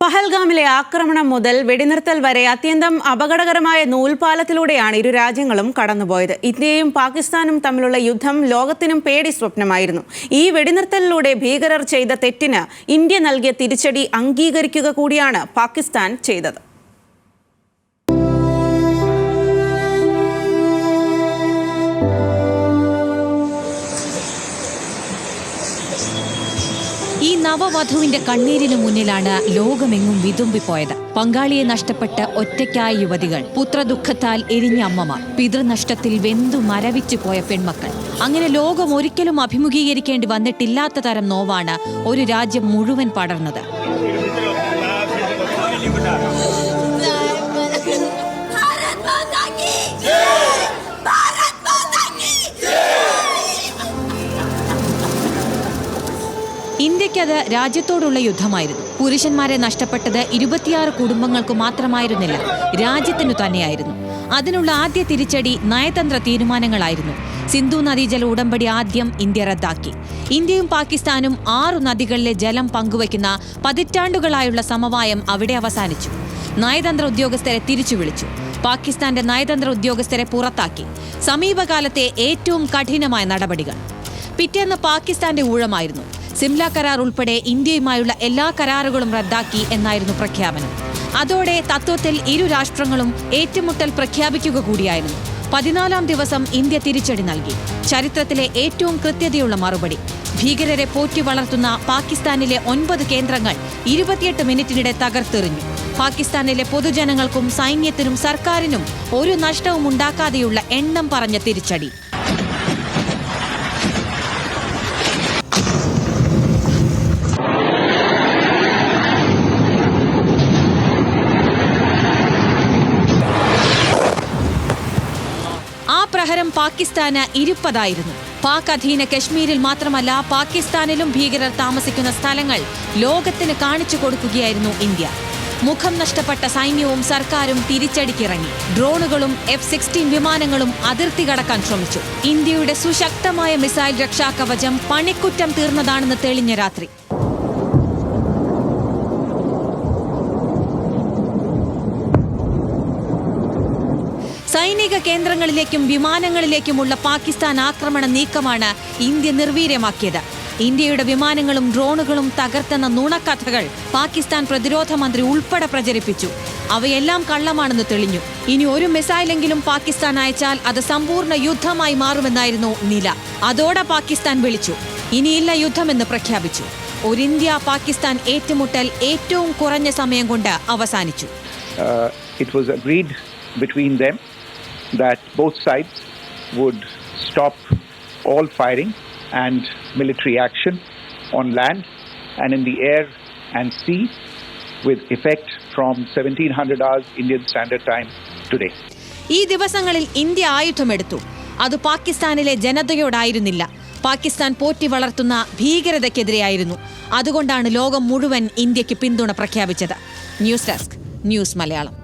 പഹൽഗാമിലെ ആക്രമണം മുതൽ വെടിനിർത്തൽ വരെ അത്യന്തം അപകടകരമായ നൂൽപാലത്തിലൂടെയാണ് ഇരു രാജ്യങ്ങളും കടന്നുപോയത്. ഇന്ത്യയും പാകിസ്ഥാനും തമ്മിലുള്ള യുദ്ധം ലോകത്തിനും പേടി സ്വപ്നമായിരുന്നു. ഈ വെടിനിർത്തലിലൂടെ ഭീകരർ ചെയ്ത തെറ്റിന് ഇന്ത്യ നൽകിയ തിരിച്ചടി അംഗീകരിക്കുക കൂടിയാണ് പാകിസ്ഥാൻ ചെയ്തത്. ഈ നവവധുവിന്റെ കണ്ണീരിനു മുന്നിലാണ് ലോകമെങ്ങും വിതുമ്പിപ്പോയത്. പങ്കാളിയെ നഷ്ടപ്പെട്ട് ഒറ്റയ്ക്കായ യുവതികൾ, പുത്രദുഃഖത്താൽ എരിഞ്ഞ അമ്മമാർ, പിതൃനഷ്ടത്തിൽ വെന്തു മരവിച്ചു പോയ പെൺമക്കൾ. അങ്ങനെ ലോകം ഒരിക്കലും അഭിമുഖീകരിക്കേണ്ടി വന്നിട്ടില്ലാത്ത തരം നോവാണ് ഒരു രാജ്യം മുഴുവൻ പടർന്നത്. ഇന്ത്യക്കത് രാജ്യത്തോടുള്ള യുദ്ധമായിരുന്നു. പുരുഷന്മാരെ നഷ്ടപ്പെട്ടത് 26 കുടുംബങ്ങൾക്ക് മാത്രമായിരുന്നില്ല, രാജ്യത്തിനു തന്നെയായിരുന്നു. അതിനുള്ള ആദ്യ തിരിച്ചടി നയതന്ത്ര തീരുമാനങ്ങളായിരുന്നു. സിന്ധു നദീജല ഉടമ്പടി ആദ്യം ഇന്ത്യ റദ്ദാക്കി. ഇന്ത്യയും പാകിസ്ഥാനും 6 നദികളിലെ ജലം പങ്കുവയ്ക്കുന്ന പതിറ്റാണ്ടുകളായുള്ള സമവായം അവിടെ അവസാനിച്ചു. നയതന്ത്ര ഉദ്യോഗസ്ഥരെ തിരിച്ചു വിളിച്ചു. പാകിസ്ഥാന്റെ നയതന്ത്ര ഉദ്യോഗസ്ഥരെ പുറത്താക്കി. സമീപകാലത്തെ ഏറ്റവും കഠിനമായ നടപടികൾ. പിറ്റേന്ന് പാകിസ്ഥാന്റെ ഊഴമായിരുന്നു. സിംല കരാർ ഉൾപ്പെടെ ഇന്ത്യയുമായുള്ള എല്ലാ കരാറുകളും റദ്ദാക്കി എന്നായിരുന്നു പ്രഖ്യാപനം. അതോടെ തത്വത്തിൽ ഇരു രാഷ്ട്രങ്ങളും ഏറ്റുമുട്ടൽ പ്രഖ്യാപിക്കുക കൂടിയായിരുന്നു. 14-ാം ദിവസം ഇന്ത്യ തിരിച്ചടി നൽകി. ചരിത്രത്തിലെ ഏറ്റവും കൃത്യതയുള്ള മറുപടി. ഭീകരരെ പോറ്റി വളർത്തുന്ന പാകിസ്ഥാനിലെ 9 കേന്ദ്രങ്ങൾ 28 മിനിറ്റിനിടെ തകർത്തെറിഞ്ഞു. പാകിസ്ഥാനിലെ പൊതുജനങ്ങൾക്കും സൈന്യത്തിനും സർക്കാരിനും ഒരു നഷ്ടവും ഉണ്ടാക്കാതെയുള്ള എണ്ണം പറഞ്ഞ തിരിച്ചടി. ആ പ്രഹരം പാകിസ്ഥാന് ഇരുപ്പതായിരുന്നു. പാക് അധീന കശ്മീരിൽ മാത്രമല്ല, പാകിസ്ഥാനിലും ഭീകരർ താമസിക്കുന്ന സ്ഥലങ്ങൾ ലോകത്തിന് കാണിച്ചു കൊടുക്കുകയായിരുന്നു ഇന്ത്യ. മുഖം നഷ്ടപ്പെട്ട സൈന്യവും സർക്കാരും തിരിച്ചടിക്കിറങ്ങി. ഡ്രോണുകളും F-16 വിമാനങ്ങളും അതിർത്തി കടക്കാൻ ശ്രമിച്ചു. ഇന്ത്യയുടെ സുശക്തമായ മിസൈൽ രക്ഷാകവചം പണിക്കുറ്റം തീർന്നതാണെന്ന് തെളിഞ്ഞ രാത്രി. സൈനിക കേന്ദ്രങ്ങളിലേക്കും വിമാനങ്ങളിലേക്കുമുള്ള പാകിസ്ഥാൻ ആക്രമണ നീക്കമാണ് ഇന്ത്യ നിർവീര്യമാക്കിയത്. ഇന്ത്യയുടെ വിമാനങ്ങളും ഡ്രോണുകളും തകർത്തെന്ന നുണക്കഥകൾ പാകിസ്ഥാൻ പ്രതിരോധ മന്ത്രി ഉൾപ്പെടെ പ്രചരിപ്പിച്ചു. അവയെല്ലാം കള്ളമാണെന്ന് തെളിഞ്ഞു. ഇനി ഒരു മിസൈലെങ്കിലും പാകിസ്ഥാൻ അയച്ചാൽ അത് സമ്പൂർണ്ണ യുദ്ധമായി മാറുമെന്നായിരുന്നു നില. അതോടെ പാകിസ്ഥാൻ വിളിച്ചു. ഇനിയില്ല യുദ്ധമെന്ന് പ്രഖ്യാപിച്ചു. ഒരു ഇന്ത്യ പാകിസ്ഥാൻ ഏറ്റുമുട്ടൽ ഏറ്റവും കുറഞ്ഞ സമയം കൊണ്ട് അവസാനിച്ചു. That both sides would stop all firing and military action on land and in the air and sea with effect from 1700 hours Indian Standard Time today. ഈ ദിവസങ്ങളിൽ ഇന്ത്യ ആയുധമെടുത്തു. അത് പാകിസ്ഥാനിലെ ജനതയോടായിരുന്നില്ല, പാകിസ്ഥാൻ പോറ്റി വളർത്തുന്ന ഭീകരതയ്ക്കെതിരെയായിരുന്നു. അതുകൊണ്ടാണ് ലോകം മുഴുവൻ ഇന്ത്യക്ക് പിന്തുണ പ്രഖ്യാപിച്ചത്. News desk, news Malayalam.